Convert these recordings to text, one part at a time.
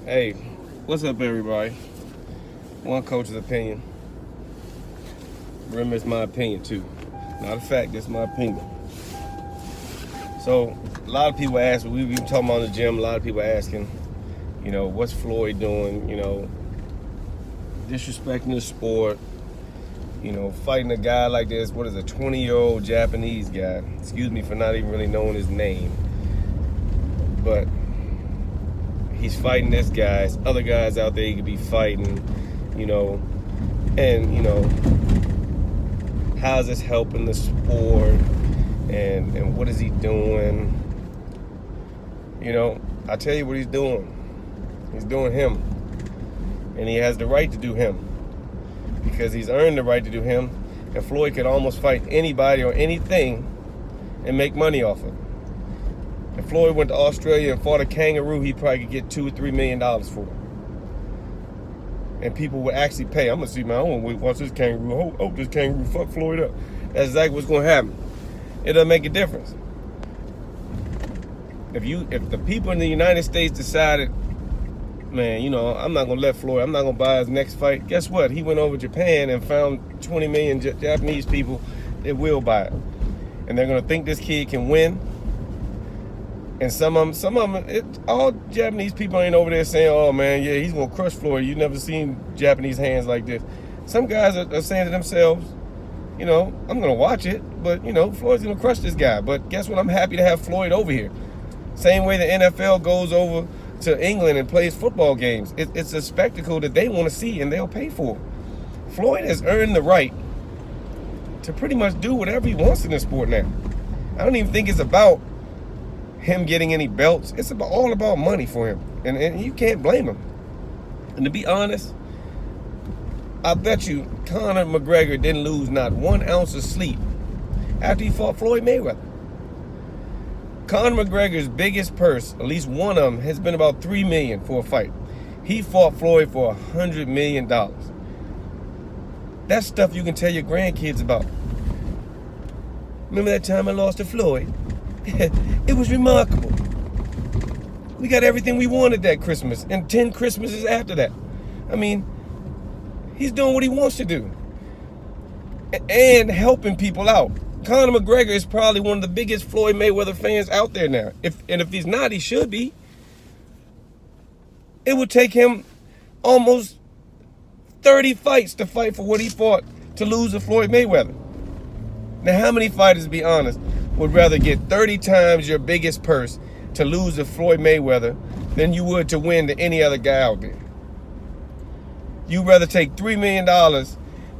Hey, what's up, everybody? One coach's opinion. Remember, it's my opinion too. Not a fact, it's my opinion. So, a lot of people ask, we've been talking about in the gym, a lot of people asking, what's Floyd doing, disrespecting the sport, fighting a guy like this, what is a 20-year-old Japanese guy? Excuse me for not even really knowing his name. But he's fighting this guy. There's other guys out there he could be fighting, and, how's this helping the sport? And what is he doing? I tell you what he's doing. He's doing him. And he has the right to do him. Because he's earned the right to do him. And Floyd could almost fight anybody or anything and make money off it. If Floyd went to Australia and fought a kangaroo, he probably could get $2 or $3 million for it. And people would actually pay. I'm gonna see, man, I want to watch this kangaroo. Hope this kangaroo fuck Floyd up. That's exactly what's gonna happen. It doesn't make a difference. If the people in the United States decided, man, I'm not gonna let Floyd, I'm not gonna buy his next fight. Guess what? He went over to Japan and found 20 million Japanese people that will buy it, and they're gonna think this kid can win. And some of them, all Japanese people ain't over there saying, oh man, yeah, he's gonna crush Floyd. You've never seen Japanese hands like this. Some guys are saying to themselves, I'm gonna watch it, but Floyd's gonna crush this guy. But guess what? I'm happy to have Floyd over here. Same way the NFL goes over to England and plays football games. It's a spectacle that they want to see and they'll pay for. Floyd has earned the right to pretty much do whatever he wants in this sport now. I don't even think it's about him getting any belts. It's all about money for him, and you can't blame him. And to be honest, I bet you Conor McGregor didn't lose not 1 ounce of sleep after he fought Floyd Mayweather. Conor McGregor's biggest purse, at least one of them, has been about $3 million for a fight. He fought Floyd for $100 million. That's stuff you can tell your grandkids about. Remember that time I lost to Floyd? It was remarkable. We got everything we wanted that Christmas, and 10 Christmases after that. I mean, he's doing what he wants to do and helping people out. Conor McGregor is probably one of the biggest Floyd Mayweather fans out there now. If he's not, he should be. It would take him almost 30 fights to fight for what he fought to lose to Floyd Mayweather. Now, how many fighters, to be honest, would rather get 30 times your biggest purse to lose to Floyd Mayweather than you would to win to any other guy out there? You'd rather take $3 million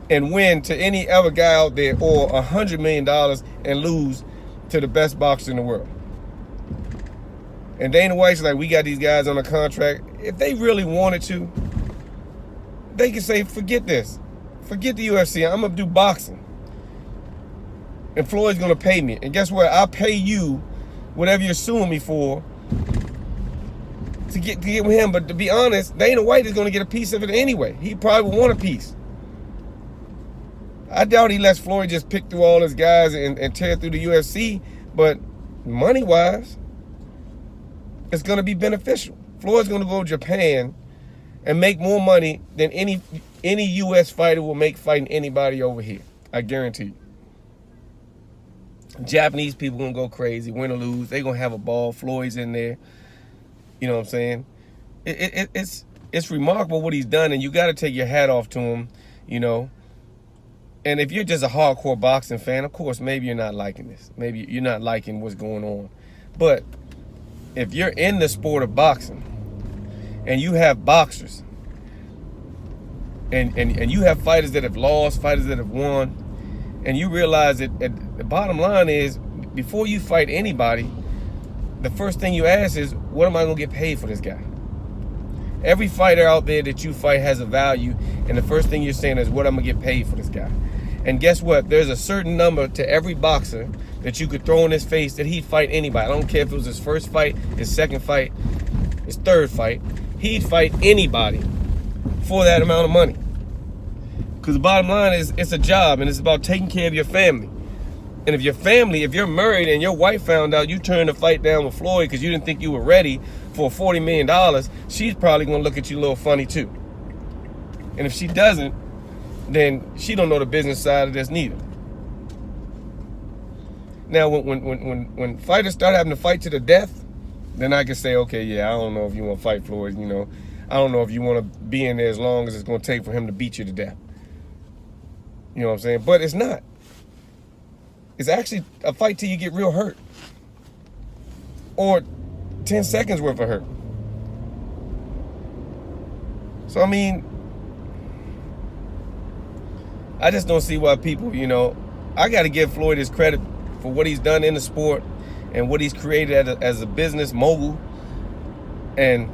and win to any other guy out there, or $100 million and lose to the best boxer in the world. And Dana White's like, we got these guys on a contract. If they really wanted to, they could say, forget this. Forget the UFC. I'm going to do boxing. And Floyd's going to pay me. And guess what? I'll pay you whatever you're suing me for to get with him. But to be honest, Dana White is going to get a piece of it anyway. He probably will want a piece. I doubt he lets Floyd just pick through all his guys and tear through the UFC. But money-wise, it's going to be beneficial. Floyd's going to go to Japan and make more money than any U.S. fighter will make fighting anybody over here. I guarantee you. Japanese people gonna go crazy, win or lose. They gonna have a ball. Floyd's in there. You know what I'm saying? It's remarkable what he's done, and you got to take your hat off to him. And if you're just a hardcore boxing fan, of course, maybe you're not liking this. Maybe you're not liking what's going on. But if you're in the sport of boxing and you have boxers and you have fighters that have lost, fighters that have won, and you realize that the bottom line is, before you fight anybody, the first thing you ask is, what am I going to get paid for this guy? Every fighter out there that you fight has a value, and the first thing you're saying is, what am I going to get paid for this guy? And guess what? There's a certain number to every boxer that you could throw in his face that he'd fight anybody. I don't care if it was his first fight, his second fight, his third fight. He'd fight anybody for that amount of money. Because the bottom line is, it's a job, and it's about taking care of your family. And if you're married and your wife found out you turned the fight down with Floyd because you didn't think you were ready for $40 million, she's probably going to look at you a little funny too. And if she doesn't, then she don't know the business side of this neither. Now, when fighters start having to fight to the death, then I can say, okay, yeah, I don't know if you want to fight Floyd, I don't know if you want to be in there as long as it's going to take for him to beat you to death. You know what I'm saying? But it's not. It's actually a fight till you get real hurt. Or 10 seconds worth of hurt. So, I mean, I just don't see why people, I got to give Floyd his credit for what he's done in the sport and what he's created as a business mogul and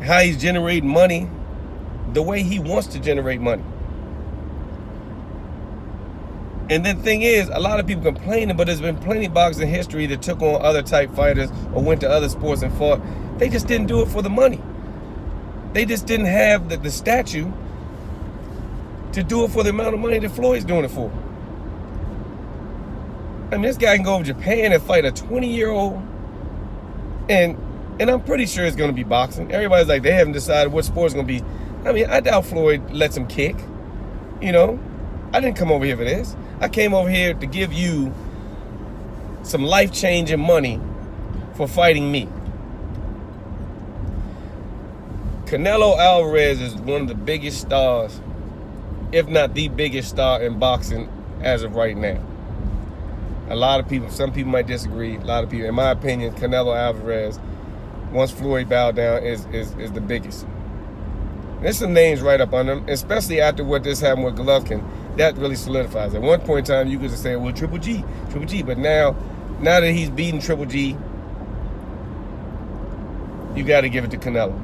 how he's generating money the way he wants to generate money. And then the thing is, a lot of people complaining, but there's been plenty of boxing history that took on other type fighters or went to other sports and fought. They just didn't do it for the money. They just didn't have the stature to do it for the amount of money that Floyd's doing it for. I mean, this guy can go over to Japan and fight a 20-year-old, and I'm pretty sure it's going to be boxing. Everybody's like, they haven't decided what sport it's going to be. I mean, I doubt Floyd lets him kick. I didn't come over here for this. I came over here to give you some life-changing money for fighting me. Canelo Alvarez is one of the biggest stars, if not the biggest star in boxing as of right now. A lot of people, some people might disagree. A lot of people, in my opinion, Canelo Alvarez, once Floyd bowed down, is the biggest. There's some names right up under him, especially after what just happened with Golovkin. That really solidifies. At one point in time, you could just say, well, Triple G. But now that he's beaten Triple G, you got to give it to Canelo.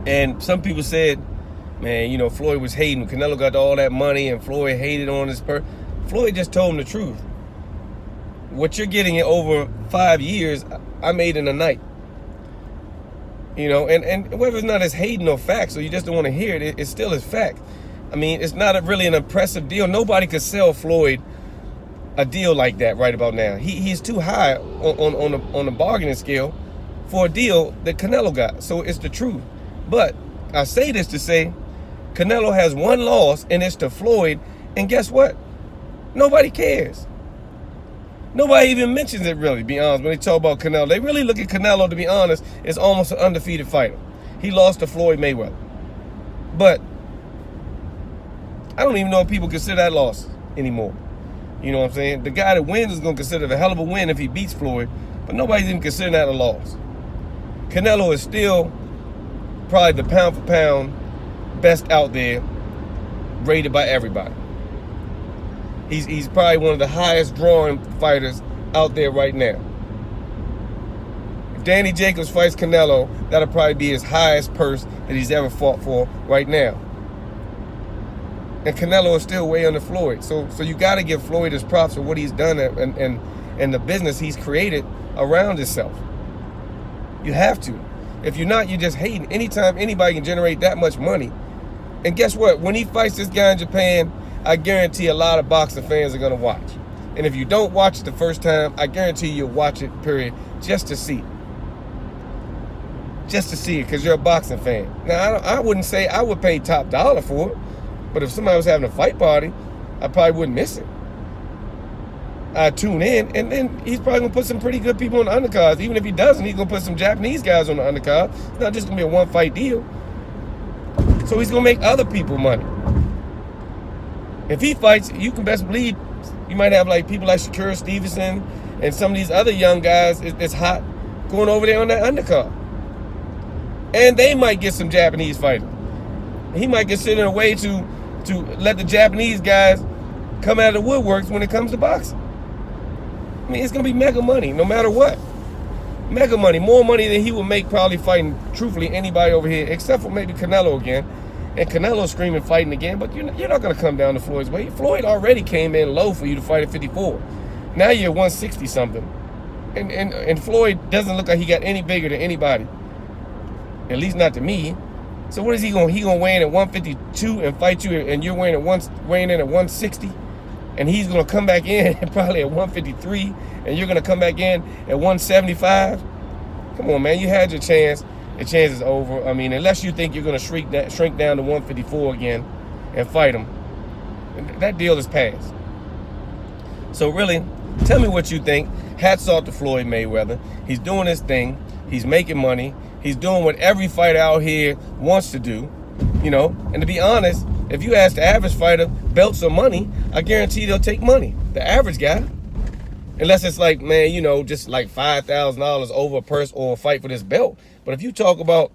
And some people said, man, Floyd was hating. Canelo got all that money, and Floyd hated on his Floyd just told him the truth. What you're getting in over 5 years, I made in a night. And whether it's not as hating or fact, so you just don't want to hear it, it still is fact. I mean, it's not really an impressive deal. Nobody could sell Floyd a deal like that right about now. He's too high on the bargaining scale for a deal that Canelo got. So it's the truth. But I say this to say, Canelo has one loss, and it's to Floyd. And guess what? Nobody cares. Nobody even mentions it, really, to be honest, when they talk about Canelo. They really look at Canelo, to be honest, as almost an undefeated fighter. He lost to Floyd Mayweather. But I don't even know if people consider that loss anymore. You know what I'm saying? The guy that wins is going to consider it a hell of a win if he beats Floyd, but nobody's even considering that a loss. Canelo is still probably the pound for pound best out there, rated by everybody. He's probably one of the highest drawing fighters out there right now. If Danny Jacobs fights Canelo, that'll probably be his highest purse that he's ever fought for right now. And Canelo is still way under Floyd. So you got to give Floyd his props for what he's done and the business he's created around himself. You have to. If you're not, you're just hating. Anytime anybody can generate that much money. And guess what? When he fights this guy in Japan, I guarantee a lot of boxing fans are going to watch. And if you don't watch it the first time, I guarantee you'll watch it, period, just to see it. Just to see it, because you're a boxing fan. Now, I wouldn't say I would pay top dollar for it, but if somebody was having a fight party, I probably wouldn't miss it. I'd tune in, and then he's probably going to put some pretty good people on the undercards. Even if he doesn't, he's going to put some Japanese guys on the undercard. It's not just going to be a one-fight deal. So he's going to make other people money. If he fights, you can best believe you might have like people like Shakur Stevenson and some of these other young guys that's hot going over there on that undercard. And they might get some Japanese fighters. He might consider a way to let the Japanese guys come out of the woodworks when it comes to boxing. I mean, it's going to be mega money no matter what. Mega money. More money than he would make probably fighting, truthfully, anybody over here, except for maybe Canelo again. And Canelo screaming fighting again, but you're not going to come down to Floyd's weight. Floyd already came in low for you to fight at 54. Now you're 160 something. And Floyd doesn't look like he got any bigger than anybody. At least not to me. So what is he going? He going to weigh in at 152 and fight you, and you're weighing in at 160? and he's gonna come back in probably at 153, and you're gonna come back in at 175. Come on, man, you had your chance. The chance is over. I mean, unless you think you're gonna shrink down to 154 again and fight him, that deal is passed. So really, tell me what you think. Hats off to Floyd Mayweather. He's doing his thing. He's making money. He's doing what every fighter out here wants to do, you know. And to be honest, if you ask the average fighter, belts or money, I guarantee they'll take money. The average guy. Unless it's like, man, you know, just like $5,000 over a purse or a fight for this belt. But if you talk about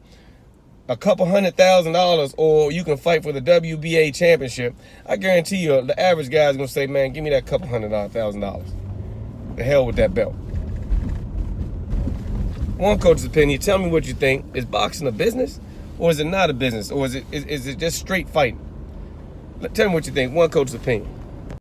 a couple $100,000 or you can fight for the WBA championship, I guarantee you the average guy is going to say, man, give me that couple $100,000. The hell with that belt. One coach's opinion, tell me what you think. Is boxing a business or is it not a business? Or is it just straight fighting? Tell me what you think. One coach's opinion.